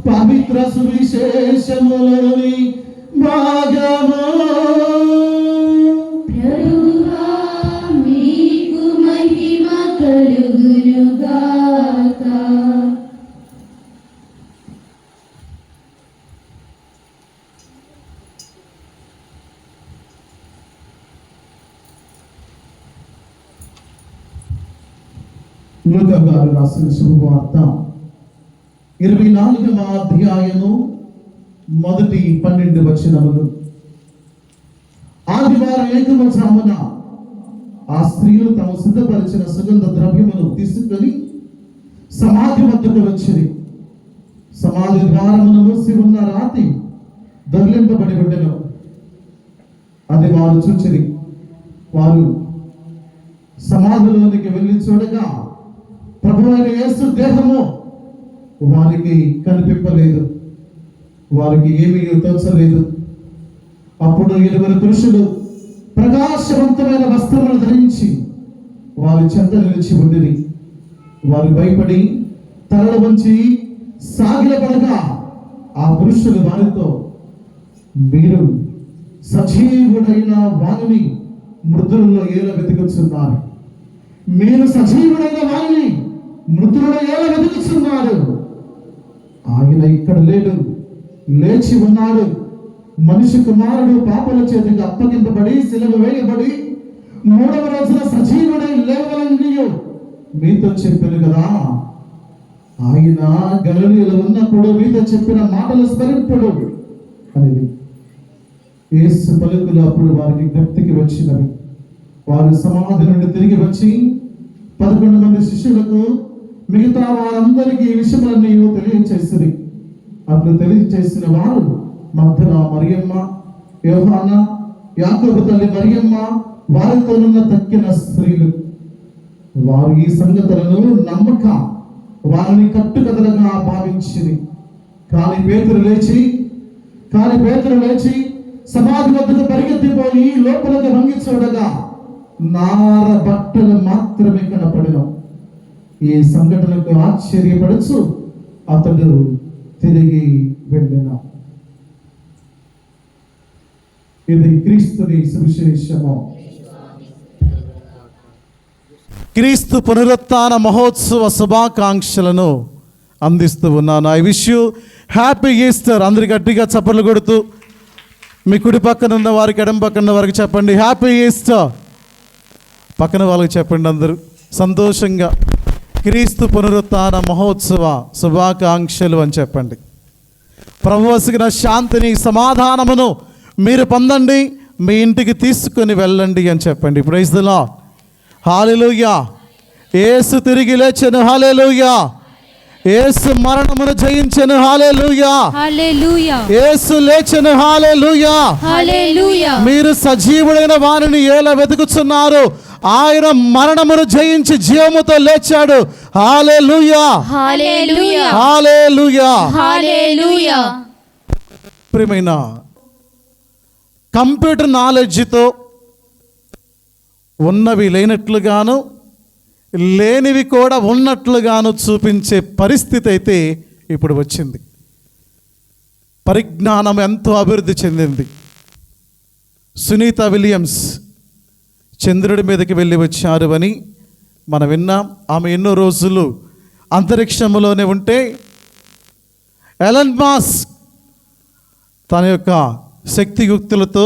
పవిత్ర సువిశేషములోని భాగము. ప్రభువా మీకు మహిమ కలుగును గాక. లూకా గారు రాసిన శుభవార్త 24వ అధ్యాయము 1-12 వచనములు. ఆదివారం ఏకమజామున ఆ స్త్రీలు తాము సిద్ధపరిచిన సుగంధ ద్రవ్యమును తీసుకొని సమాధి వద్దకు వచ్చింది. సమాధి ద్వారమును మూసి ఉన్న రాతి దొర్లింపబడి ఉండెను. అది వారు చూచిరి. వారు సమాధిలోనికి వెళ్ళి చూడగా ప్రభువైన యేసు దేహము వారికి కనిపింపలేదు. వారికి ఏమీ తోచలేదు. అప్పుడు 2 పురుషులు ప్రకాశవంతమైన వస్త్రములు ధరించి వారి చెంత నిలిచి ఉండిరి. వారు భయపడి తలలు వంచి సాగిలపడగా ఆ పురుషులు వారితో, మీరు సజీవుడైన వారిని మృతులలో ఏల వెతుకుతున్నారు. మీరు సజీవుడైన వారిని మృతులలో ఏల వెతుకుతున్నారు. ఆయన ఇక్కడ లేడు, లేచి ఉన్నాడు. మనిషి కుమారుడు పాపల చేతికి అప్పగింపబడి సిలువ వేయబడి 3వ రోజున సజీవుడై లేవలని మీతో చెప్పాను కదా. ఆయన గలిలయలో ఉన్నప్పుడు మీతో చెప్పిన మాటలు స్మరింపుడు అనేది యేసు పలుకులు అప్పుడు వారికి జ్ఞప్తికి వచ్చినవి. వారు సమాధి నుండి తిరిగి వచ్చి 11 మంది శిష్యులకు మిగతా వారందరికీ ఈ విషయాలన్నీ తెలియచేసింది. అప్పుడు తెలియచేసిన వారు మగ్దలా మరియమ్మ, యోహానా, యాకోబు తల్లి మరియమ్మ, వారితోనున్న తక్కిన స్త్రీలు. వారు ఈ సంగతులను నమ్మక వారిని కట్టుకథలుగా భావించింది. కానీ పేతురు లేచి సమాధి వద్దకు పరిగెత్తిపోయి లోపలికి వంగి చూడగా నార బట్టలు మాత్రమే కనపడిన. ఈ సంఘటనకు ఆశ్చర్యపడుచు అతడు తిరిగి వెళ్ళిన. ఇది క్రీస్తుని సువిశేషము. క్రీస్తు పునరుత్థాన మహోత్సవ శుభాకాంక్షలను అందిస్తూ ఉన్నాను. I wish you happy Easter. అందరి గట్టిగా చప్పట్లు కొడుతూ మీ కుడి పక్కన ఉన్న వారికి, ఎడమ పక్కన ఉన్న వారికి చెప్పండి హ్యాపీ ఈస్టర్. పక్కన వాళ్ళకి చెప్పండి అందరూ సంతోషంగా క్రీస్తు పునరుత్థాన మహోత్సవ శుభాకాంక్షలు అని చెప్పండి. ప్రభువసిగిన శాంతిని, సమాధానమును మీరు పొందండి, మీ ఇంటికి తీసుకొని వెళ్ళండి అని చెప్పండి. Praise the lord. హల్లెలూయా. యేసు తిరిగి లేచెను. హల్లెలూయా. యేసు మరణమును జయించెను. హల్లెలూయా. హల్లెలూయా. యేసు లేచెను. హల్లెలూయా. హల్లెలూయా. మీరు సజీవుడైన వారిని ఎలా వెతుకుతున్నారు? ఆయన మరణమును జయించి జీవముతో లేచాడు. హల్లెలూయా. హల్లెలూయా. హల్లెలూయా. హల్లెలూయా. ప్రియమైన కంప్యూటర్ నాలెడ్జ్తో ఉన్నవి లేనట్లుగాను, లేనివి కూడా ఉన్నట్లుగాను చూపించే పరిస్థితి అయితే ఇప్పుడు వచ్చింది. పరిజ్ఞానం ఎంతో అభివృద్ధి చెందింది. సునీత విలియమ్స్ చంద్రుడి మీదకి వెళ్ళి వచ్చారు అని మనం విన్నాం. ఆమె ఎన్నో రోజులు అంతరిక్షంలోనే ఉంటే ఎలన్ మాస్క్ తన యొక్క శక్తియుక్తులతో,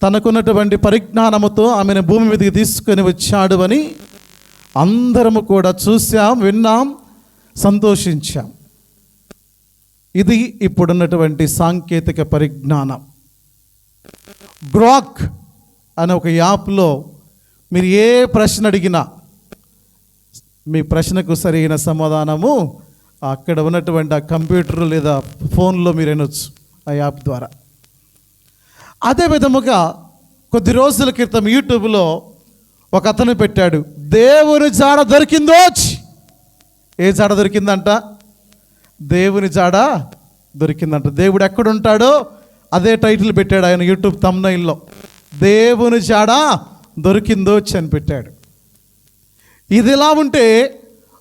తనకున్నటువంటి పరిజ్ఞానముతో ఆమెను భూమి మీదకి తీసుకొని వచ్చాడు అని అందరము కూడా చూసాం, విన్నాం, సంతోషించాం. ఇది ఇప్పుడున్నటువంటి సాంకేతిక పరిజ్ఞానం. గ్రాక్ అనే ఒక యాప్లో మీరు ఏ ప్రశ్న అడిగినా మీ ప్రశ్నకు సరైన సమాధానము అక్కడ ఉన్నటువంటి ఆ కంప్యూటర్ లేదా ఫోన్లో మీరు వినొచ్చు ఆ యాప్ ద్వారా. అదే విధముగా కొద్ది రోజుల క్రితం యూట్యూబ్లో ఒక అతను పెట్టాడు, దేవుని జాడ దొరికిందో. ఏ జాడ దొరికిందంట? దేవుని జాడ దొరికిందంట. దేవుడు ఎక్కడుంటాడో అదే టైటిల్ పెట్టాడు ఆయన యూట్యూబ్ థంబ్నెయిల్లో. దేవుని జాడ దొరికిందో అని పెట్టాడు. ఇది ఇలా ఉంటే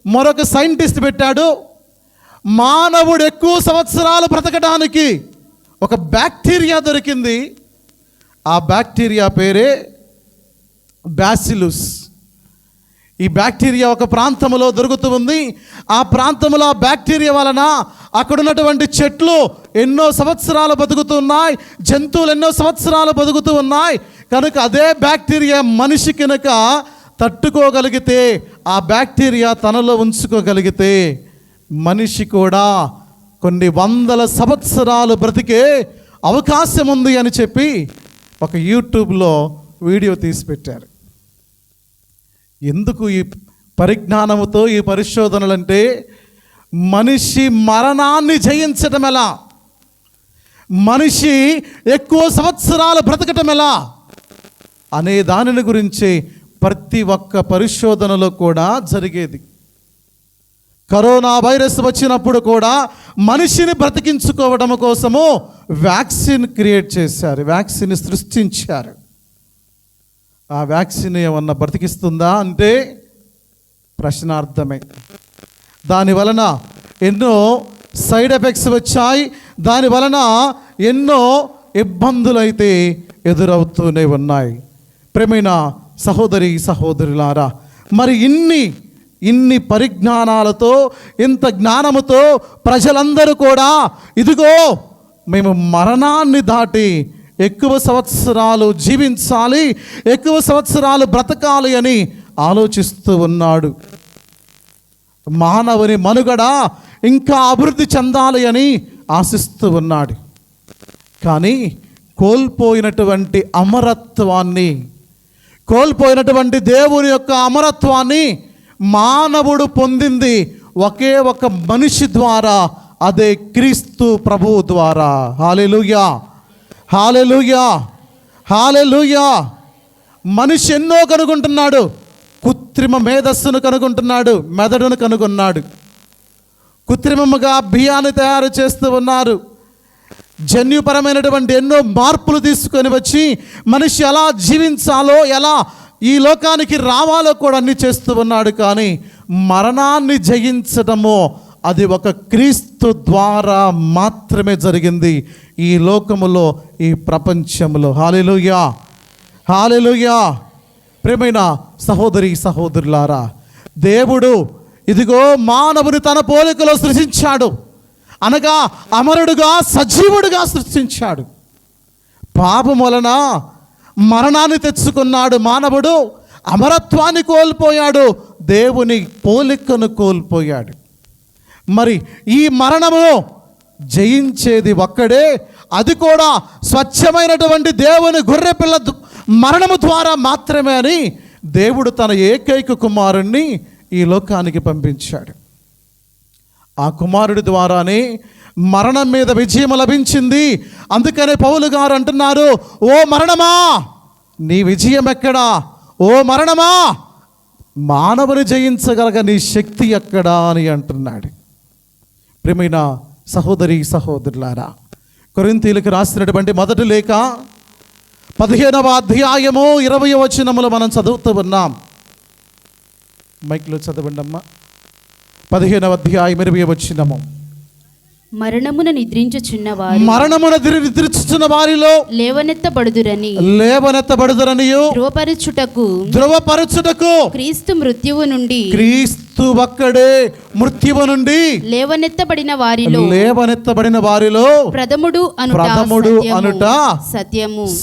మరొక సైంటిస్ట్ పెట్టాడు, మానవుడు ఎక్కువ సంవత్సరాలు బ్రతకడానికి ఒక బ్యాక్టీరియా దొరికింది. ఆ బ్యాక్టీరియా పేరే బ్యాసిలుస్. ఈ బ్యాక్టీరియా ఒక ప్రాంతంలో దొరుకుతూ ఉంది. ఆ ప్రాంతంలో ఆ బ్యాక్టీరియా వలన అక్కడ ఉన్నటువంటి చెట్లు ఎన్నో సంవత్సరాలు బతుకుతున్నాయి, జంతువులు ఎన్నో సంవత్సరాలు బతుకుతూ ఉన్నాయి. కనుక అదే బ్యాక్టీరియా మనిషి కనుక తట్టుకోగలిగితే, ఆ బ్యాక్టీరియా తనలో ఉంచుకోగలిగితే మనిషి కూడా కొన్ని వందల సంవత్సరాలు బ్రతికే అవకాశం ఉంది అని చెప్పి ఒక యూట్యూబ్లో వీడియో తీసి పెట్టారు. ఎందుకు ఈ పరిజ్ఞానముతో ఈ పరిశోధనలంటే, మనిషి మరణాన్ని జయించటం ఎలా, మనిషి ఎక్కువ సంవత్సరాలు బ్రతకటం ఎలా అనే దానిని గురించి ప్రతి ఒక్క పరిశోధనలో కూడా జరిగేది. కరోనా వైరస్ వచ్చినప్పుడు కూడా మనిషిని బ్రతికించుకోవడం కోసము వ్యాక్సిన్ క్రియేట్ చేశారు, వ్యాక్సిన్ సృష్టించారు. ఆ వ్యాక్సిన్ ఏమన్నా బ్రతికిస్తుందా అంటే ప్రశ్నార్థమే. దాని వలన ఎన్నో సైడ్ ఎఫెక్ట్స్ వచ్చాయి, దాని వలన ఎన్నో ఇబ్బందులు అయితే ఎదురవుతూనే ఉన్నాయి. ప్రేమైన సహోదరి సహోదరులారా, మరి ఇన్ని పరిజ్ఞానాలతో, ఇంత జ్ఞానముతో ప్రజలందరూ కూడా ఇదిగో మేము మరణాన్ని దాటి ఎక్కువ సంవత్సరాలు జీవించాలి, ఎక్కువ సంవత్సరాలు బ్రతకాలి అని ఆలోచిస్తూ ఉన్నాడు. మానవుని మనుగడ ఇంకా అభివృద్ధి చెందాలి అని ఆశిస్తూ ఉన్నాడు. కానీ కోల్పోయినటువంటి అమరత్వాన్ని, కోల్పోయినటువంటి దేవుని యొక్క అమరత్వాన్ని మానవుడు పొందింది ఒకే ఒక మనిషి ద్వారా, అదే క్రీస్తు ప్రభువు ద్వారా. హల్లెలూయా, హల్లెలూయా, హల్లెలూయా. మనిషి ఎన్నో కనుగొంటున్నాడు. కృత్రిమ మేధస్సును కనుగొంటున్నాడు, మెదడును కనుగొన్నాడు. కృత్రిమముగా బియ్యాన్ని తయారు చేస్తూ ఉన్నారు. జన్యుపరమైనటువంటి ఎన్నో మార్పులు తీసుకొని వచ్చి మనిషి ఎలా జీవించాలో, ఎలా ఈ లోకానికి రావాలో కూడా అన్ని చేస్తూ ఉన్నాడు. కానీ మరణాన్ని జయించటము అది ఒక క్రీస్తు ద్వారా మాత్రమే జరిగింది ఈ లోకములో, ఈ ప్రపంచంలో. హల్లెలూయా, హల్లెలూయా. ప్రియమైన సహోదరి సహోదరులారా, దేవుడు ఇదిగో మానవుని తన పోలికలో సృష్టించాడు, అనగా అమరుడుగా సజీవుడుగా సృష్టించాడు. పాపం వలన మరణాన్ని తెచ్చుకున్నాడు మానవుడు, అమరత్వాన్ని కోల్పోయాడు, దేవుని పోలికను కోల్పోయాడు. మరి ఈ మరణమును జయించేది ఒక్కడే, అది కూడా స్వచ్ఛమైనటువంటి దేవుని గొర్రెపిల్ల మరణము ద్వారా మాత్రమే అని దేవుడు తన ఏకైక కుమారుణ్ణి ఈ లోకానికి పంపించాడు. ఆ కుమారుడి ద్వారానే మరణం మీద విజయం లభించింది. అందుకనే పౌలు గారు అంటున్నారు, ఓ మరణమా నీ విజయం ఎక్కడా, ఓ మరణమా మానవుని జయించగలగ నీ శక్తి ఎక్కడా అని అంటున్నాడు. ప్రియమైన సహోదరి సహోదరులారా, కొరింథీయులకు రాసినటువంటి మొదటి లేఖ 15వ అధ్యాయము 20వ వచనములో మనం చదువుతూ ఉన్నాం. మైక్లో చదవండి అమ్మా. 15వ అధ్యాయం 20వ వచనము. మరణమున నిద్రించుచున్నవారు, మరణమున నిద్రించుచున్న వారిలో లేవనెత్తబడుదురనియు ధృవపరచుటకు క్రీస్తు మృత్యువు నుండి, క్రీస్తు ఒక్కడే మృత్యువు నుండి లేవనెత్తబడిన వారిలో ప్రథముడు అనుట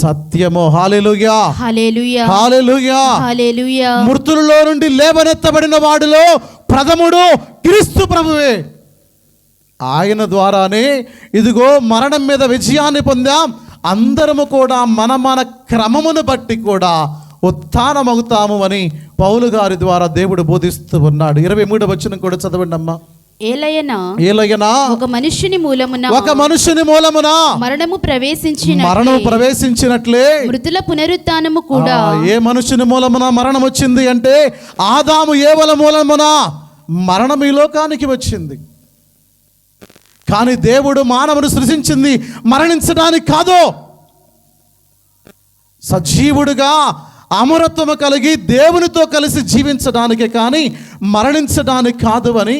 సత్యము. హల్లెలూయా, హల్లెలూయా, హల్లెలూయా, హల్లెలూయా. మృతులలో నుండి లేవనెత్తబడిన వాడిలో ప్రథముడు క్రీస్తు ప్రభువే. ఆయన ద్వారానే ఇదిగో మరణం మీద విజయాన్ని పొందాం. అందరము కూడా మన క్రమమును బట్టి కూడా ఉత్థానమవుతాము అని పౌలు గారి ద్వారా దేవుడు బోధిస్తూ ఉన్నాడు. 23వ వచనం కూడా చదవండి అమ్మా. ఏలయనా ఒక మనుష్యుని మూలమున మరణము ప్రవేశించినట్లే మృతుల పునరుత్థానము కూడా. ఏ మనుషుని మూలమున మరణం వచ్చింది అంటే ఆదాము ఏవల మూలమున మరణం ఈ లోకానికి వచ్చింది. కానీ దేవుడు మానవుడు సృజించింది మరణించడానికి కాదు, సజీవుడుగా అమరత్వము కలిగి దేవునితో కలిసి జీవించడానికే కానీ మరణించడానికి కాదు అని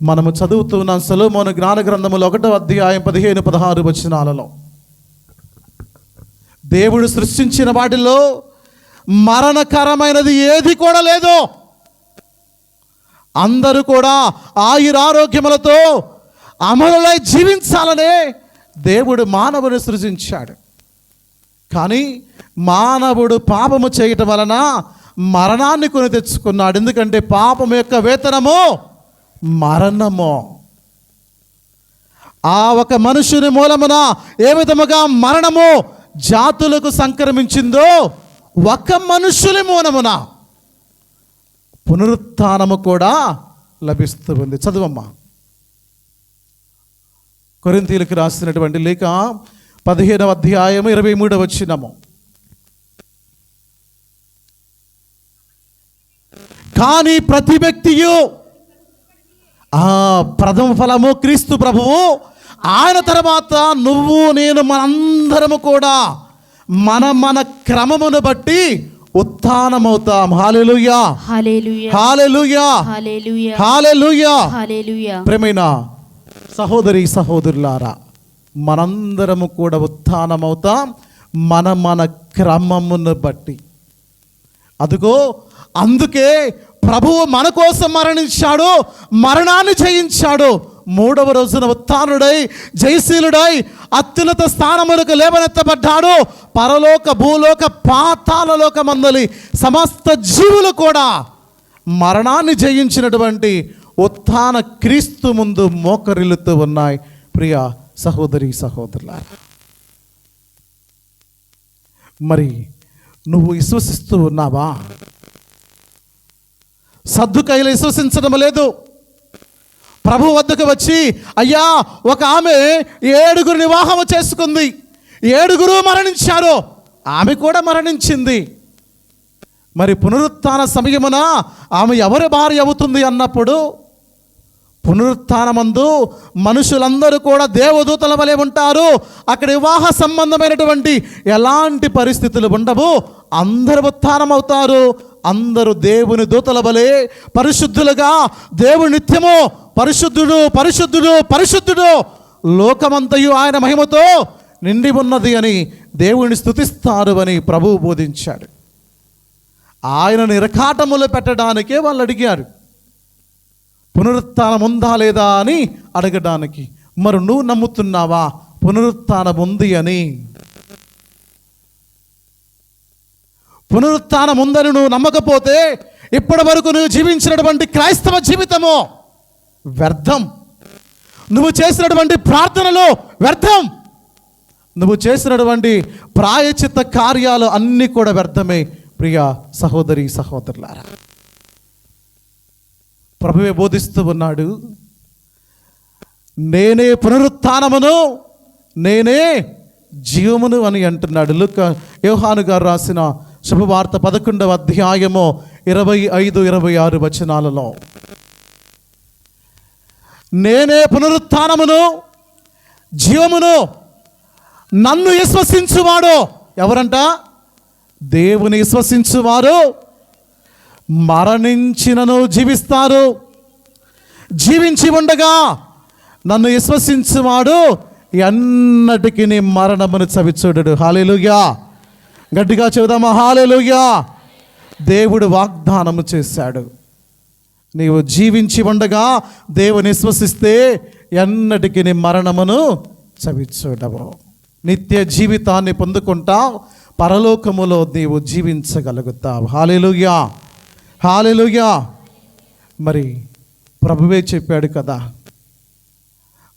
మనము చదువుతున్నాం. సొలొమోను జ్ఞాన గ్రంథములో 1వ అధ్యాయం 15-16 వచనాలలో దేవుడు సృష్టించిన వాటిలో మరణకరమైనది ఏది కూడా లేదు. అందరూ కూడా ఆయురారోగ్యములతో అమరులై జీవించాలనే దేవుడు మానవుని సృజించాడు. కానీ మానవుడు పాపము చేయటం వలన మరణాన్ని కొని తెచ్చుకున్నాడు. ఎందుకంటే పాపము యొక్క వేతనము మరణము. ఆ ఒక మనుషుని మూలమున ఏ విధముగా మరణము జాతులకు సంక్రమించిందో, ఒక మనుషుని మూలమున పునరుత్థానము కూడా లభిస్తూ ఉంది. చదువమ్మా. కొరింథీయులకు రాసినటువంటి లేఖ 15వ అధ్యాయం 23వ వచనము. కానీ ప్రతి వ్యక్తియు ప్రథమ ఫలము క్రీస్తు ప్రభువు, ఆయన తర్వాత నువ్వు నేను మనందరము కూడా మన క్రమమును బట్టి ఉత్థానమవుతాం. హల్లెలూయా, హల్లెలూయా, హల్లెలూయా, హల్లెలూయా, హల్లెలూయా. హల్లెలూయా. ప్రియమైన సహోదరి సహోదరులారా, మనందరము కూడా ఉత్థానమవుతాం మన క్రమమును బట్టి. అదిగో అందుకే ప్రభువు మన కోసం మరణించాడు, మరణాన్ని జయించాడు. 3వ రోజున ఉత్థానుడై జయశీలుడై అత్యున్నత స్థానములకు లేవనెత్తబడ్డాడు. పరలోక భూలోక పాతాళలోక మందలి సమస్త జీవులు కూడా మరణాన్ని జయించినటువంటి ఉత్థాన క్రీస్తు ముందు మోకరిల్లుతూ ఉన్నాయి. ప్రియ సహోదరి సహోదరులారా, మరి నువ్వు విశ్వసిస్తూ ఉన్నావా? సద్దుకైలు విశ్వసించడం లేదు. ప్రభు వద్దకు వచ్చి, అయ్యా ఒక ఆమె 7 వివాహము చేసుకుంది, 7 మరణించారు, ఆమె కూడా మరణించింది. మరి పునరుత్థాన సమయమున ఆమె ఎవరి భార్య అవుతుంది అన్నప్పుడు, పునరుత్థానమందు మనుషులందరూ కూడా దేవదూతల వలె ఉంటారు. అక్కడ వివాహ సంబంధమైనటువంటి ఎలాంటి పరిస్థితులు ఉండవు. అందరూ ఉత్థానం అవుతారు. అందరూ దేవుని దూతల వలె పరిశుద్ధులుగా, దేవుని నిత్యము పరిశుద్ధుడు పరిశుద్ధుడు పరిశుద్ధుడు, లోకమంతయు ఆయన మహిమతో నిండి ఉన్నది అని దేవుని స్తుతిస్తారు అని ప్రభువు బోధించాడు. ఆయనను ఇరకాటములు పెట్టడానికే వాళ్ళు అడిగారు, పునరుత్థానం ఉందా లేదా అని అడగడానికి. మరి నువ్వు నమ్ముతున్నావా పునరుత్థానం ఉంది అని? పునరుత్థానం ఉందని నువ్వు నమ్మకపోతే ఇప్పటి వరకు నువ్వు జీవించినటువంటి క్రైస్తవ జీవితము వ్యర్థం. నువ్వు చేసినటువంటి ప్రార్థనలు వ్యర్థం. నువ్వు చేసినటువంటి ప్రాయచిత్త కార్యాలు అన్నీ కూడా వ్యర్థమే. ప్రియ సహోదరి సహోదరులారా, ప్రభువే బోధిస్తూ ఉన్నాడు, నేనే పునరుత్థానమును నేనే జీవమును అని అంటున్నాడు. యోహాను గారు రాసిన శుభవార్త 11వ అధ్యాయము 25-26 వచనాలలో, నేనే పునరుత్థానమును జీవమును, నన్ను విశ్వసించువాడు ఎవరంట? దేవుని విశ్వసించువారు మరణించినను జీవిస్తారు, జీవించి ఉండగా నన్ను విశ్వసించువాడు ఎన్నటికి మరణమును చవిచూడడు. హల్లెలూయా. గట్టిగా చెబుదామా? హల్లెలూయా. దేవుడు వాగ్దానము చేశాడు, నీవు జీవించి ఉండగా దేవుని విశ్వసిస్తే ఎన్నటికి మరణమును చవిచూడవు. నిత్య జీవితాన్ని పొందుకుంటావు, పరలోకములో నీవు జీవించగలుగుతావు. హల్లెలూయా, హల్లెలూయా. మరి ప్రభువే చెప్పాడు కదా,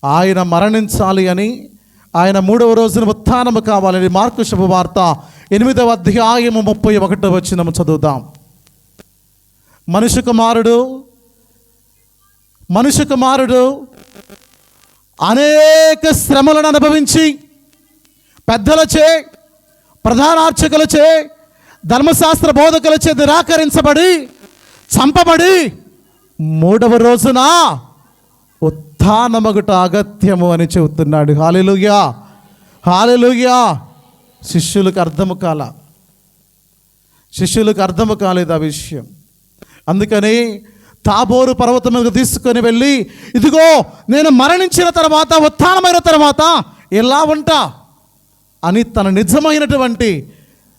ఆయన మరణించాలి అని, ఆయన 3వ రోజున ఉత్థానము కావాలని. మార్కు శుభవార్త 8వ అధ్యాయము 31వ వచనము చదువుదాం. మనుష్య కుమారుడు అనేక శ్రమలను అనుభవించి పెద్దలచే, ప్రధానార్చకులచే, ధర్మశాస్త్ర బోధకులచే నిరాకరించబడి చంపబడి 3వ రోజున ఉత్థానమగుట అగత్యము అని చెబుతున్నాడు. హల్లెలూయా, హల్లెలూయా. శిష్యులకు అర్థము కాలేదు ఆ విషయం. అందుకని తాబోరు పర్వతం మీద తీసుకొని వెళ్ళి, ఇదిగో నేను మరణించిన తర్వాత, ఉత్థానమైన తర్వాత ఎలా ఉంటా అని తన నిజమైనటువంటి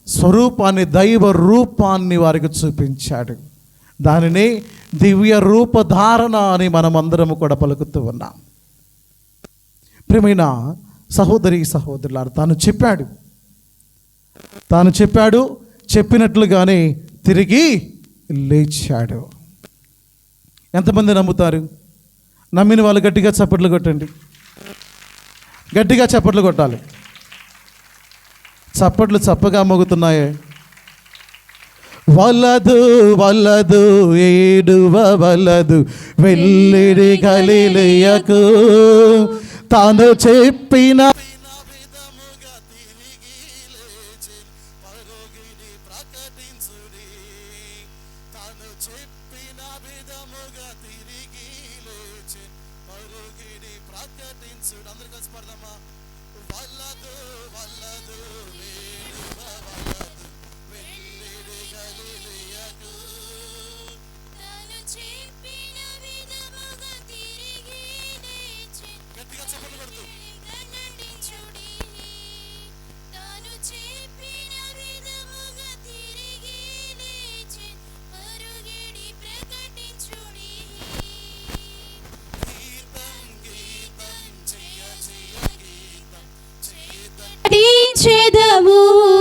స్వరూపాన్ని, దైవ రూపాన్ని వారికి చూపించాడు. దానిని దివ్య రూపధారణ అని మనమందరము కూడా పలుకుతూ ఉన్నాం. ప్రియమైన సహోదరి సహోదరులారా, తాను చెప్పాడు, చెప్పినట్లుగానే తిరిగి లేచాడు. ఎంతమంది నమ్ముతారు? నమ్మిన వాళ్ళు గట్టిగా చప్పట్లు కొట్టండి. గట్టిగా చప్పట్లు కొట్టాలి. చప్పట్లు చప్పగా మోగుతున్నాయే. వలదు వలదు ఏడువ వలదు వెళ్ళిడి గలిలయకు, తాను చెప్పిన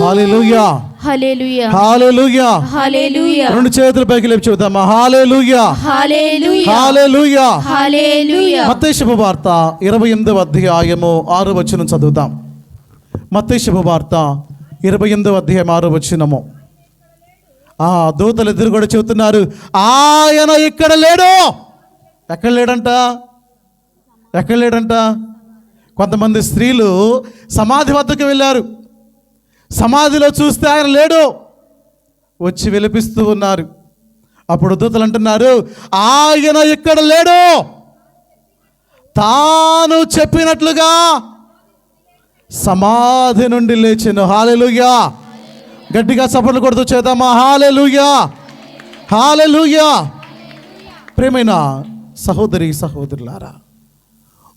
హల్లెలూయా, హల్లెలూయా, హల్లెలూయా, హల్లెలూయా. రెండు చేతులు పైకి లేపి చెబుతామా? హల్లెలూయా, హల్లెలూయా, హల్లెలూయా. హల్లెలూయా. మత్తయి శుభవార్త 28వ అధ్యాయము 6వ వచనం చదువుతాం. మత్తయి శుభవార్త 28వ అధ్యాయం 6వ వచనము. ఆ దూతలు ఎదురు కూడా చెబుతున్నారు, ఆయన ఇక్కడ లేడు. ఎక్కడ లేడంట? కొంతమంది స్త్రీలు సమాధి వద్దకు వెళ్ళారు. సమాధిలో చూస్తే ఆయన లేడు. వచ్చి విలపిస్తూ ఉన్నారు. అప్పుడు దూతలు అంటున్నారు, ఆయన ఇక్కడ లేడు, తాను చెప్పినట్లుగా సమాధి నుండి లేచెను. హల్లెలూయా. గట్టిగా చప్పట్లు కొడుతూ చేద్దామా? హల్లెలూయా, హల్లెలూయా. ప్రియమైన సహోదరి సహోదరులారా,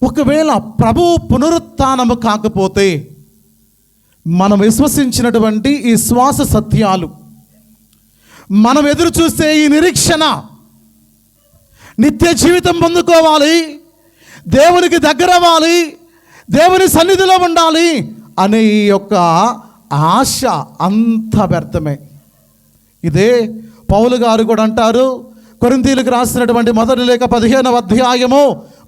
ఒకవేళ ప్రభు పునరుత్థానము కాకపోతే మనం విశ్వసించినటువంటి ఈ శ్వాస సత్యాలు, మనం ఎదురు చూస్తే ఈ నిరీక్షణ, నిత్య జీవితం పొందుకోవాలి, దేవునికి దగ్గర అవ్వాలి, దేవుని సన్నిధిలో ఉండాలి అనే ఈ యొక్క ఆశ అంత వ్యర్థమే. ఇదే పౌలు గారు కూడా అంటారు. కొరింథీయులకు రాసినటువంటి మొదటి లేఖ 15వ అధ్యాయము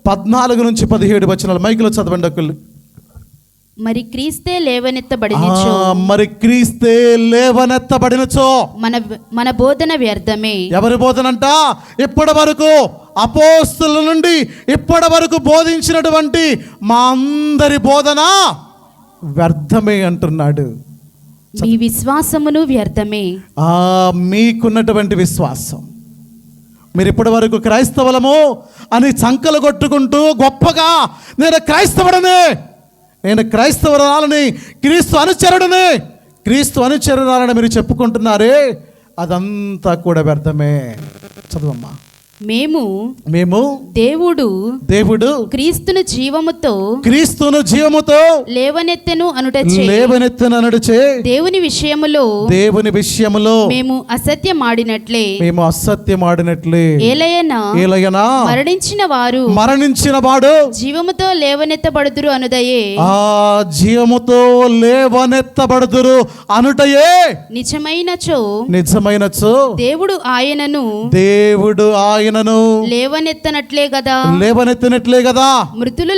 14 నుంచి 17 వచనాలు మైకులో చదవండి ఒకళ్ళు. మరి క్రీస్తే లేవనెత్తబడినచో, మన బోధన వ్యర్థమే. ఎవరి బోధన అంట? ఇప్పటి వరకు అపోస్తుల నుండి ఇప్పటి వరకు బోధించినటువంటి మా అందరి బోధన వ్యర్థమే అంటున్నాడు. మీ విశ్వాసమును వ్యర్థమే. మీకున్నటువంటి విశ్వాసం, మీరు ఇప్పటి వరకు క్రైస్తవులము అని చంకలు కొట్టుకుంటూ గొప్పగా నేను క్రైస్తవురాలని, క్రీస్తు అనుచరురాలని మీరు చెప్పుకుంటున్నారే, అదంతా కూడా వ్యర్థమే. చదువమ్మా. మేము దేవుడు క్రీస్తును జీవముతో లేవనెత్తెను అనుటచే దేవుని విషయములో మేము అసత్యమాడినట్లే ఏలయనా మరణించిన వాడు జీవముతో లేవనెత్తబడుదురు అనుటయే నిజమైనచో దేవుడు ఆయనను లేవనెత్తనట్లే కదా. మృతులే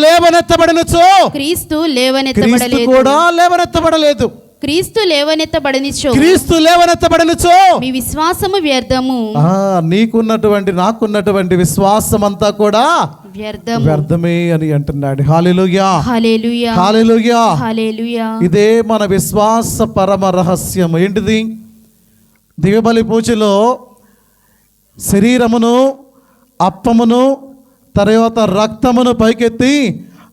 లేవనెత్తబడినచో క్రీస్తు లేవనెత్తబడలేదు. క్రీస్తు లేవనెత్తబడినచో మీ విశ్వాసము వ్యర్థము. నాకున్నటువంటి విశ్వాసం అంతా కూడా వ్యర్థమే అని అంటున్నాడు. హల్లెలూయా, హల్లెలూయా, హల్లెలూయా, హల్లెలూయా. ఇదే మన విశ్వాస పరమ రహస్యం. ఏంటిది? దివ్యబలి పూజలో శరీరమును అప్పమును తర్వాత రక్తమును పైకెత్తి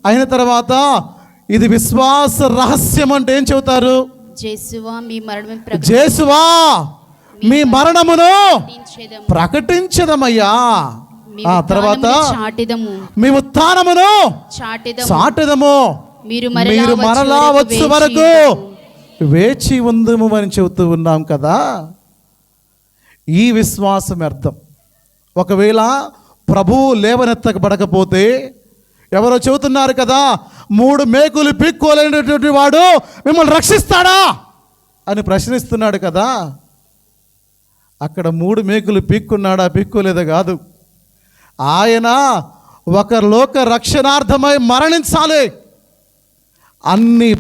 అయిన తర్వాత ఇది విశ్వాస రహస్యం అంటే ఏం చెబుతారు? జేసువా మీ మరణమును ప్రకటించదమయ్యా. ఆ తర్వాత మీ ఉత్థానమును చాటెదము. మీరు మరలా వచ్చు వరకు వేచి ఉందము అని చెబుతూ ఉన్నాం కదా. ఈ విశ్వాసం అర్థం. ఒకవేళ ప్రభువు లేవనెత్తబడకపోతే ఎవరో చెబుతున్నారు కదా, 3 మేకులు పీక్కోలేనటువంటి వాడు మిమ్మల్ని రక్షిస్తాడా అని ప్రశ్నిస్తున్నాడు కదా. అక్కడ 3 మేకులు పీక్కున్నాడా పీక్కోలేదా కాదు, ఆయన ఒక లోక రక్షణార్థమై మరణించాలి. అన్ని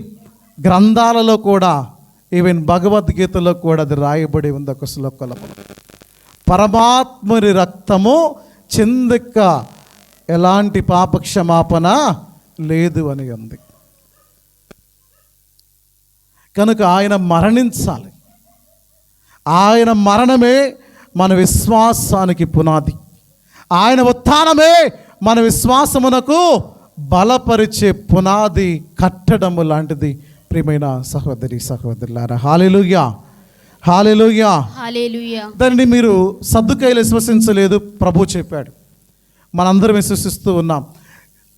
గ్రంథాలలో కూడా, ఈవెన్ భగవద్గీతలో కూడా అది రాయబడి ఉంది. ఒక శ్లోకంలో పరమాత్మని రక్తము చిందక ఎలాంటి పాప క్షమాపణ లేదు అని ఉంది. కనుక ఆయన మరణించాలి. ఆయన మరణమే మన విశ్వాసానికి పునాది. ఆయన ఉత్థానమే మన విశ్వాసమునకు బలపరిచే పునాది కట్టడము లాంటిది. ప్రియమైన సహోదరి సహోదరులారా, హల్లెలూయా, హల్లెలూయా, హల్లెలూయా. దాన్ని మీరు సద్దుకైలు విశ్వసించలేదు, ప్రభు చెప్పాడు, మనందరం విశ్వసిస్తూ ఉన్నాం.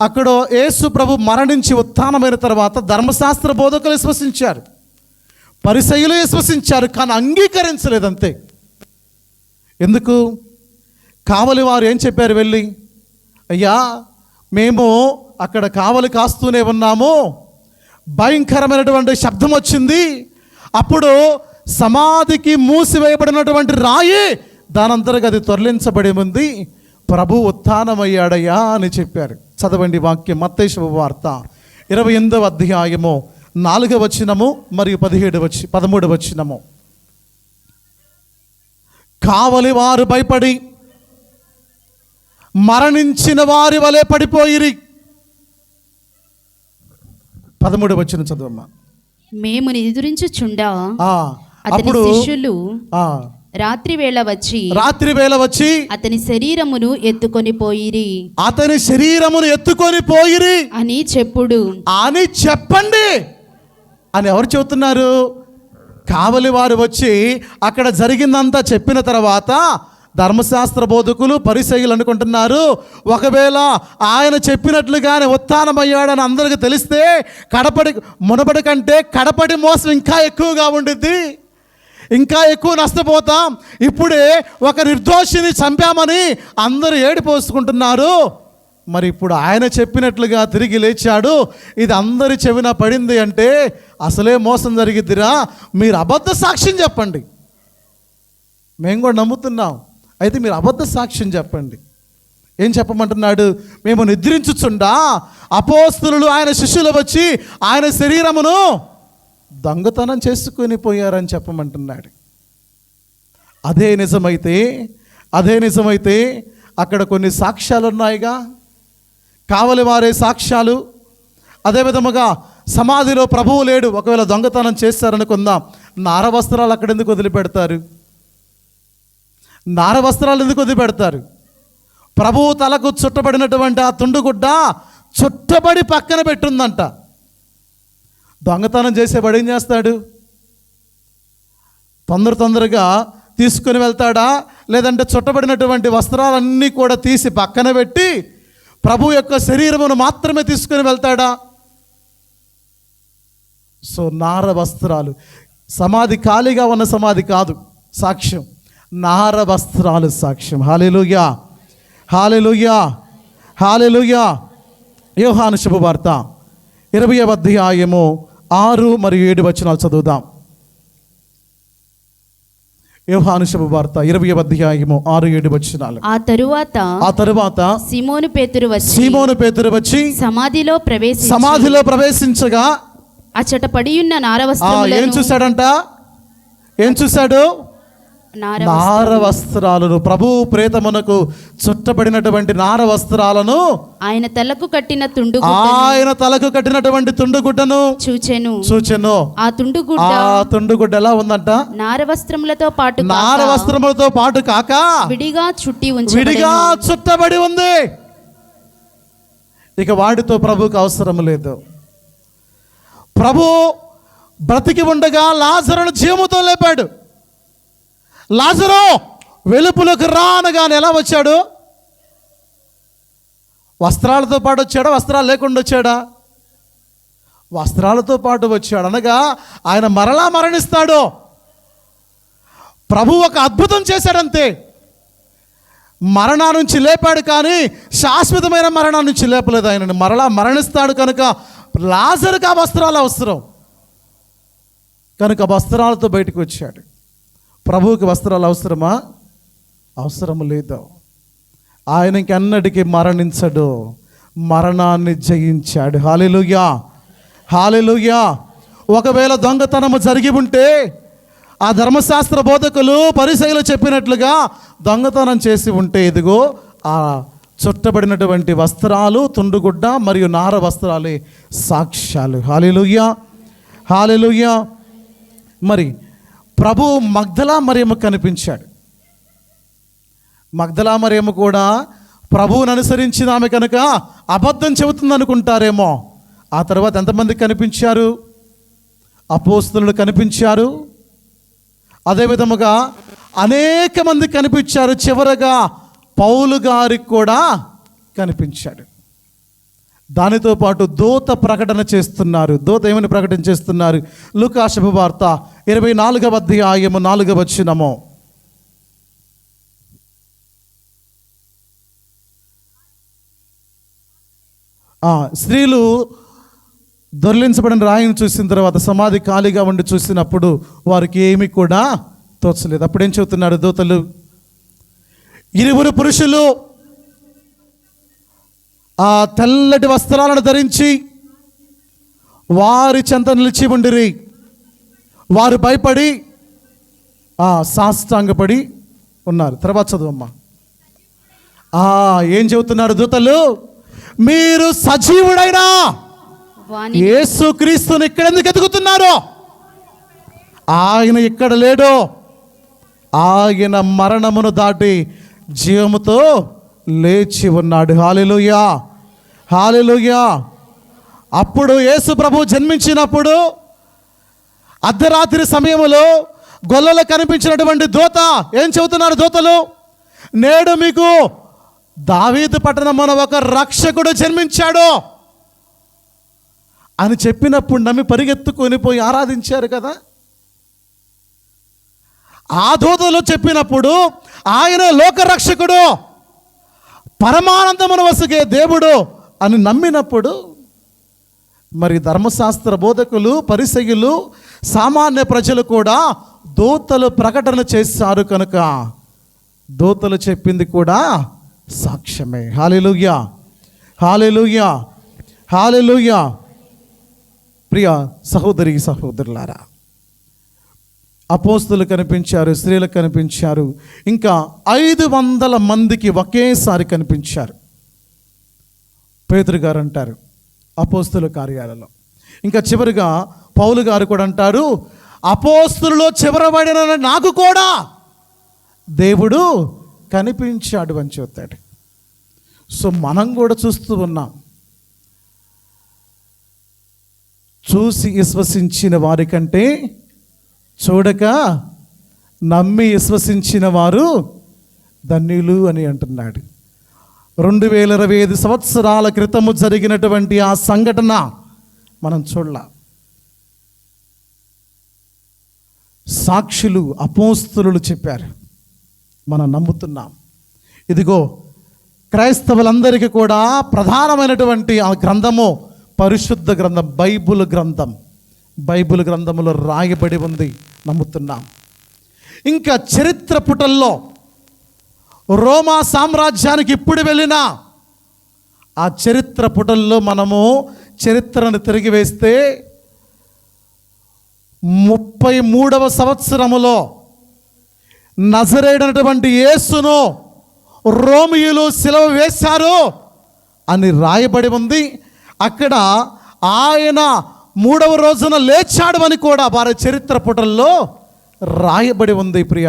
అక్కడ యేసు ప్రభు మరణించి ఉత్థానమైన తర్వాత ధర్మశాస్త్ర బోధకులు విశ్వసించారు, పరిసయ్యులు విశ్వసించారు, కానీ అంగీకరించలేదు అంతే. ఎందుకు? కావలి వారు ఏం చెప్పారు వెళ్ళి, అయ్యా మేము అక్కడ కావలి కాస్తూనే ఉన్నాము, భయంకరమైనటువంటి శబ్దం వచ్చింది, అప్పుడు సమాధికి మూసివేయబడినటువంటి రాయి దానంతరకు అది తొలగించబడి ఉంది, ప్రభు ఉత్థానమయ్యాడయ్యా అని చెప్పారు. చదవండి వాక్యం, మత్తయి శుభవార్త 28వ అధ్యాయము 4వ వచనము మరియు 13వ వచనము. కావలి వారు భయపడి మరణించిన వారి వలె పడిపోయిరి. 13వ వచనం చదవమ్మా. మేము నిద్రించుచుండా అప్పుడు శిష్యులు రాత్రి వేళ వచ్చి అతని శరీరమును ఎత్తుకొని పోయిరి అని చెప్పండి అని ఎవరు చెబుతున్నారు? కావలి వారు వచ్చి అక్కడ జరిగిందంతా చెప్పిన తర్వాత ధర్మశాస్త్ర బోధకులు పరిసయ్యులు అనుకుంటున్నారు, ఒకవేళ ఆయన చెప్పినట్లుగానే ఉత్థానమయ్యాడని అందరికీ తెలిస్తే మునపడి కంటే కడపటి మోసం ఇంకా ఎక్కువగా ఉండిద్ది, ఇంకా ఎక్కువ నష్టపోతాం. ఇప్పుడే ఒక నిర్దోషిని చంపామని అందరూ ఏడిపోసుకుంటున్నారు, మరి ఇప్పుడు ఆయన చెప్పినట్లుగా తిరిగి లేచాడు, ఇది అందరి చెవిన పడింది అంటే అసలే మోసం జరిగిద్దిరా, మీరు అబద్ధ సాక్ష్యం చెప్పండి. మేము కూడా నమ్ముతున్నాం, అయితే మీరు అబద్ధ సాక్ష్యం చెప్పండి. ఏం చెప్పమంటున్నాడు? మేము నిద్రించుచుండా అపోస్తలులు ఆయన శిష్యులు వచ్చి ఆయన శరీరమును దొంగతనం చేసుకొని పోయారని చెప్పమంటున్నాడు. అదే నిజమైతే అక్కడ కొన్ని సాక్ష్యాలు ఉన్నాయిగా, కావలి వారే సాక్ష్యాలు. అదే విధముగా సమాధిలో ప్రభువు లేడు, ఒకవేళ దొంగతనం చేస్తారనుకుందాం, నార వస్త్రాలు అక్కడ ఎందుకు వదిలిపెడతారు? నార వస్త్రాలు ఎందుకు వదిలిపెడతారు? ప్రభువు తలకు చుట్టబడినటువంటి ఆ తుండుగుడ్డ చుట్టబడి పక్కన పెట్టుందంట. దొంగతనం చేసేవాడు ఏం చేస్తాడు? తొందరగా తీసుకుని వెళ్తాడా, లేదంటే చుట్టబడినటువంటి వస్త్రాలన్నీ కూడా తీసి పక్కన పెట్టి ప్రభు యొక్క శరీరమును మాత్రమే తీసుకుని వెళ్తాడా? సో నార వస్త్రాలు, సమాధి ఖాళీగా ఉన్న సమాధి కాదు సాక్ష్యం, నార వస్త్రాలు సాక్ష్యం. హల్లెలూయా, హల్లెలూయా, హల్లెలూయా. యోహాను శుభవార్త 20వ అధ్యాయము 6 మరియు 7 వచనాలు చదువుదాం. యోహాను శుభవార్త 20వ అధ్యాయము 6, 7 వచనాలు. ఆ తరువాత సీమోను పేతురు వచ్చి సమాధిలో ప్రవేశించగా అచ్చట పడియున్న నార వస్త్రములను ఏం చూశాడంట? ఏం చూశాడు? నార వస్త్రాలను, ప్రభు ప్రేతమునకు చుట్టబడినటువంటి నార వస్త్రాలను, ఆయన తలకు కట్టిన తుండుగుడ్డను చూచెను. ఆ తుండుగుడ్డ ఎలా ఉందంట? నార వస్త్రములతో పాటు కాక విడిగా చుట్టబడి ఉంది. ఇక వాడితో ప్రభువుకి అవసరం లేదు. ప్రభు బ్రతికి ఉండగా లాజరును జీవముతో లేపాడు. లాజరు వెలుపులకు రా అనగానే ఎలా వచ్చాడు? వస్త్రాలతో పాటు వచ్చాడా? వస్త్రాలు లేకుండా వచ్చాడా? వస్త్రాలతో పాటు వచ్చాడు. అనగా ఆయన మరలా మరణిస్తాడు. ప్రభు ఒక అద్భుతం చేశాడంతే. మరణా నుంచి లేపాడు, కానీ శాశ్వతమైన మరణా నుంచి లేపలేదు. ఆయనని మరలా మరణిస్తాడు కనుక లాజరుకు ఆ వస్త్రాలు అవసరం కనుక వస్త్రాలతో బయటకు వచ్చాడు. ప్రభువుకి వస్త్రాలు అవసరమా? అవసరం లేదు. ఆయన ఇంకెన్నటికీ మరణించడు, మరణాన్ని జయించాడు. హల్లెలూయా, హల్లెలూయా. ఒకవేళ దొంగతనము జరిగి ఉంటే ఆ ధర్మశాస్త్ర బోధకులు పరిసయ్యులు చెప్పినట్లుగా దొంగతనం చేసి ఉంటే, ఇదిగో ఆ చుట్టబడినటువంటి వస్త్రాలు, తుండుగుడ్డ మరియు నార వస్త్రాలే సాక్ష్యాలు. హల్లెలూయా, హల్లెలూయా. మరి ప్రభు మగ్దలా మరియమ్మ కనిపించాడు. మగ్దలా మరియమ్మ కూడా ప్రభువుని అనుసరించిన ఆమె కనుక అబద్ధం చెబుతుంది అనుకుంటారేమో. ఆ తర్వాత ఎంతమంది కనిపించారు? అపోస్తలులు కనిపించారు. అదే విధముగా అనేక మంది కనిపించారు. చివరగా పౌలు గారికి కూడా కనిపించాడు. దానితో పాటు దూత ప్రకటన చేస్తున్నారు. దూత ఏమని ప్రకటన చేస్తున్నారు? లూకా శుభవార్త 24వ అధ్యాయము 4వ వచనము. స్త్రీలు దొర్లించబడిన రాయిని చూసిన తర్వాత సమాధి ఖాళీగా ఉండి చూసినప్పుడు వారికి ఏమీ కూడా తోచలేదు. అప్పుడేం చెబుతున్నాడు దూతలు? 2 పురుషులు ఆ తెల్లటి వస్త్రాలను ధరించి వారి చెంత నిలిచి ఉండిరి. వారు భయపడి సాష్టాంగపడి ఉన్నారు. తర్వాత చదువమ్మా. ఏం చెబుతున్నారు దూతలు? మీరు సజీవుడైనా యేసుక్రీస్తుని ఇక్కడ ఎందుకు ఎదుగుతున్నారు? ఆయన ఇక్కడ లేడు. ఆయన మరణమును దాటి జీవముతో లేచి ఉన్నాడు. హల్లెలూయా, హల్లెలూయా. అప్పుడు యేసు ప్రభు జన్మించినప్పుడు అర్ధరాత్రి సమయంలో గొల్లలో కనిపించినటువంటి దూత ఏం చెబుతున్నారు దూతలు? నేడు మీకు దావీదు పట్టణమున ఒక రక్షకుడు జన్మించాడు అని చెప్పినప్పుడు నమ్మి పరిగెత్తుకొని పోయి ఆరాధించారు కదా. ఆ దూతలు చెప్పినప్పుడు ఆయన లోకరక్షకుడు, పరమానందమును వసగే దేవుడు అని నమ్మినప్పుడు మరి ధర్మశాస్త్ర బోధకులు, పరిసయ్యులు, సామాన్య ప్రజలు కూడా దూతలు ప్రకటన చేశారు కనుక దూతలు చెప్పింది కూడా సాక్ష్యమే. హల్లెలూయా, హల్లెలూయా, హల్లెలూయా. ప్రియ సహోదరి సహోదరులారా, అపోస్తులు కనిపించారు, స్త్రీలు కనిపించారు, ఇంకా 500 మందికి ఒకేసారి కనిపించారు. పేతురు గారు అంటారు అపోస్తుల కార్యాలలో. ఇంకా చివరిగా పౌలు గారు కూడా అంటారు, అపోస్తులలో చివరబడిన నాకు కూడా దేవుడు కనిపించాడు అని చెప్తాడు. సో మనం కూడా చూస్తూ ఉన్నాం. చూసి విశ్వసించిన వారి కంటే చూడక నమ్మి విశ్వసించిన వారు ధన్యులు అని అంటున్నాడు. 2025 సంవత్సరాల క్రితము జరిగినటువంటి ఆ సంఘటన మనం చూడలా. సాక్షులు, అపోస్తలులు చెప్పారు, మనం నమ్ముతున్నాం. ఇదిగో క్రైస్తవులందరికీ కూడా ప్రధానమైనటువంటి ఆ గ్రంథము పరిశుద్ధ గ్రంథం, బైబుల్ గ్రంథం. బైబుల్ గ్రంథములో రాయబడి ఉంది, నమ్ముతున్నాం. ఇంకా చరిత్ర పుటల్లో రోమా సామ్రాజ్యానికి ఇప్పుడు వెళ్ళినా ఆ చరిత్ర పుటల్లో మనము చరిత్రను తిరిగి వేస్తే 33వ సంవత్సరములో నజరేయుడైనటువంటి యేసును రోమియులు సిలువ వేశారు అని రాయబడి ఉంది. అక్కడ ఆయన 3వ రోజున లేచాడు అని కూడా వారి చరిత్ర పుటల్లో రాయబడి ఉంది. ప్రియ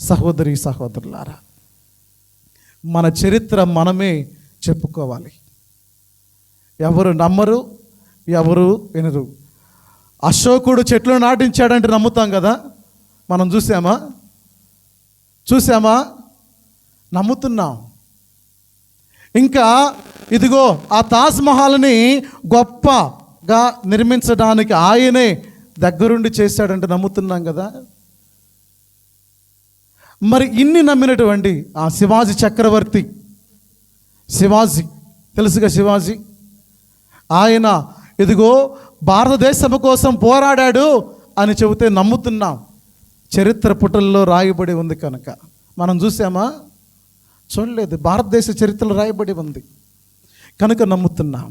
సహోదరి సహోదరులారా, మన చరిత్ర మనమే చెప్పుకోవాలి. ఎవరు నమ్మరు, ఎవరు వినరు. అశోకుడు చెట్లు నాటించాడంటే నమ్ముతాం కదా. మనం చూసామా? నమ్ముతున్నాం. ఇంకా ఇదిగో ఆ తాజ్మహల్ని గొప్పగా నిర్మించడానికి ఆయనే దగ్గరుండి చేశాడంటే నమ్ముతున్నాం కదా. మరి ఇన్ని నమ్మినటువంటి ఆ శివాజీ చక్రవర్తి, శివాజీ తెలుసుగా, శివాజీ ఆయన ఇదిగో భారతదేశం కోసం పోరాడాడు అని చెబితే నమ్ముతున్నాం. చరిత్ర పుటల్లో రాయబడి ఉంది కనుక. మనం చూసామా? చూడలేదు. భారతదేశ చరిత్రలో రాయబడి ఉంది కనుక నమ్ముతున్నాం.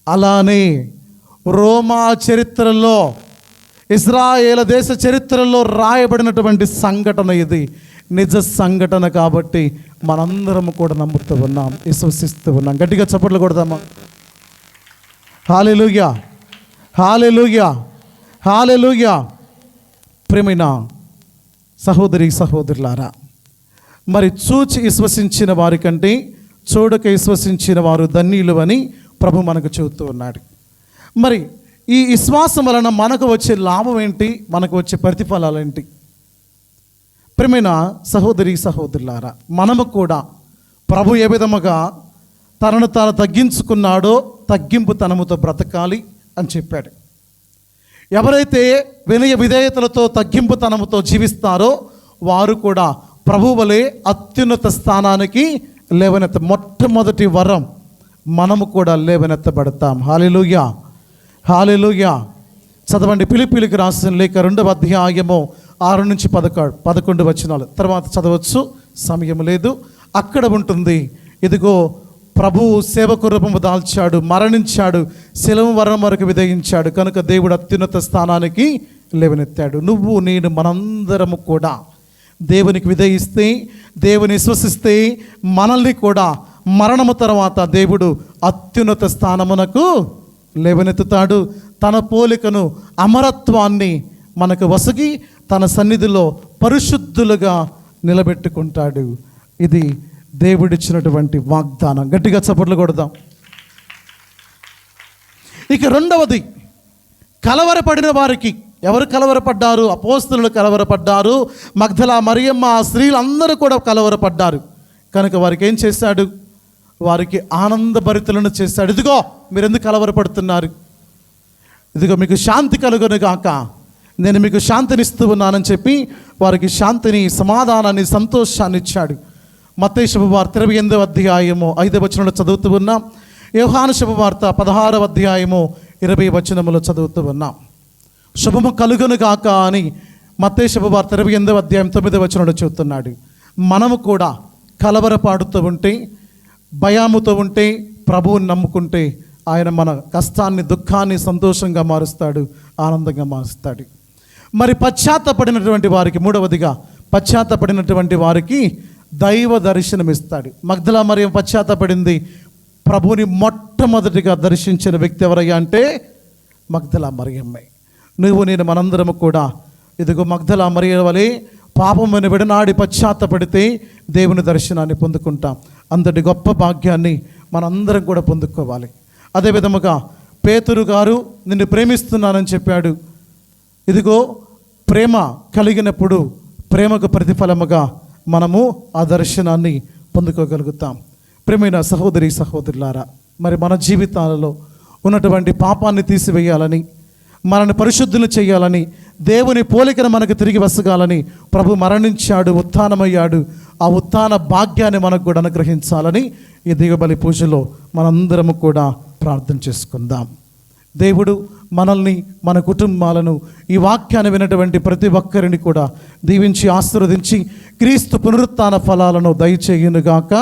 అలానే రోమా చరిత్రలో, ఇజ్రాయేల్ దేశ చరిత్రలో రాయబడినటువంటి సంఘటన ఇది నిజ సంఘటన కాబట్టి మనందరం కూడా నమ్ముతూ ఉన్నాం, విశ్వసిస్తూ ఉన్నాం. గట్టిగా చప్పట్లు కొడదామా? హల్లెలూయా, హల్లెలూయా, హల్లెలూయా. ప్రియమైన సహోదరి సహోదరులారా, మరి చూచి విశ్వసించిన వారి కంటే చూడక విశ్వసించిన వారు ధన్యులు అని ప్రభు మనకు చెబుతూ ఉన్నాడు. మరి ఈ విశ్వాసం వలన మనకు వచ్చే లాభం ఏంటి, మనకు వచ్చే ప్రతిఫలాలు ఏంటి? ప్రియమైన సహోదరి సహోదరులారా, మనము కూడా ప్రభు ఏ విధముగా తనను తాను తగ్గించుకున్నాడో తగ్గింపు తనముతో బ్రతకాలి అని చెప్పాడు. ఎవరైతే వినయ విధేయతలతో తగ్గింపు తనముతో జీవిస్తారో వారు కూడా ప్రభు వలె అత్యున్నత స్థానానికి మొట్టమొదటి వరం మనము కూడా లేవనెత్తబడతాం. హల్లెలూయా, హల్లెలూయా. చదవండి, ఫిలిప్పీయులకు రాసిన లేఖ 2వ అధ్యాయము 6 నుంచి 11 వచనాలు. తర్వాత చదవచ్చు, సమయం లేదు. అక్కడ ఉంటుంది, ఇదిగో ప్రభువు సేవకు రూపము దాల్చాడు, మరణించాడు, శిలువ మరణం వరకు విధేయించాడు కనుక దేవుడు అత్యున్నత స్థానానికి లేవనెత్తాడు. నువ్వు నేను మనందరము కూడా దేవునికి విధేయిస్తే, దేవుని విశ్వసిస్తే మనల్ని కూడా మరణము తర్వాత దేవుడు అత్యున్నత స్థానమునకు లేవనెత్తుతాడు. తన పోలికను, అమరత్వాన్ని మనకు వసగి తన సన్నిధిలో పరిశుద్ధులుగా నిలబెట్టుకుంటాడు. ఇది దేవుడిచ్చినటువంటి వాగ్దానం. గట్టిగా చప్పట్లు కొడదాం. ఇక రెండవది, కలవరపడిన వారికి. ఎవరు కలవరపడ్డారు? అపోస్తలులు కలవరపడ్డారు. మగ్దలా మరియమ్మ, స్త్రీలందరూ కూడా కలవరపడ్డారు కనుక వారికి ఏం చేశాడు? వారికి ఆనందభరితులను చేశాడు. ఇదిగో మీరు ఎందుకు కలవరపడుతున్నారు? ఇదిగో మీకు శాంతి కలుగును గాక, నేను మీకు శాంతినిస్తూ ఉన్నానని చెప్పి వారికి శాంతిని, సమాధానాన్ని, సంతోషాన్ని ఇచ్చాడు. మత్తయి శుభవార్త 28వ అధ్యాయము 5వ వచనంలో చదువుతూ ఉన్నాం. యోహాను శుభవార్త 16వ అధ్యాయము 20వ వచనములో చదువుతూ ఉన్నాం. శుభము కలుగును గాక అని మత్తయి శుభవార్త 28వ అధ్యాయం 9వ వచనంలో చెబుతున్నాడు. మనము కూడా కలవరపాడుతూ ఉంటే, భయముతో ఉంటే, ప్రభువుని నమ్ముకుంటే ఆయన మన కష్టాన్ని, దుఃఖాన్ని సంతోషంగా మారుస్తాడు, ఆనందంగా మారుస్తాడు. మరి పశ్చాత్తపడినటువంటి వారికి, మూడవదిగా పశ్చాత్తపడినటువంటి వారికి దైవ దర్శనం ఇస్తాడు. మగ్దలా మరియమ్మ పశ్చాత్తపడింది. ప్రభువుని మొట్టమొదటిగా దర్శించిన వ్యక్తి ఎవరయ్యా అంటే మగ్దలా మరియమ్మే. నువ్వు నేను మనందరము కూడా ఇదిగో మగ్దలా మరియమ్మ వలె పాపమును విడనాడి పశ్చాత్తపడితే దేవుని దర్శనాన్ని పొందుకుంటాం. అంతటి గొప్ప భాగ్యాన్ని మనందరం కూడా పొందుకోవాలి. అదే విధముగా పేతురు గారు నిన్ను ప్రేమిస్తున్నానని చెప్పాడు. ఇదిగో ప్రేమ కలిగినప్పుడు ప్రేమకు ప్రతిఫలముగా మనము ఆ దర్శనాన్ని పొందుకోగలుగుతాం. ప్రేమైన సహోదరి సహోదరులారా, మరి మన జీవితాలలో ఉన్నటువంటి పాపాన్ని తీసివేయాలని, మనల్ని పరిశుద్ధులు చేయాలని, దేవుని పోలికను మనకు తిరిగి వసగాలని ప్రభు మరణించాడు, ఉత్థానమయ్యాడు. ఆ ఉత్థాన భాగ్యాన్ని మనకు కూడా అనుగ్రహించాలని ఈ దిగబలి పూజలో మనందరము కూడా ప్రార్థన చేసుకుందాం. దేవుడు మనల్ని, మన కుటుంబాలను, ఈ వాక్యాన్ని వినటువంటి ప్రతి ఒక్కరిని కూడా దీవించి ఆశీర్వదించి క్రీస్తు పునరుత్థాన ఫలాలను దయచేయునుగాక.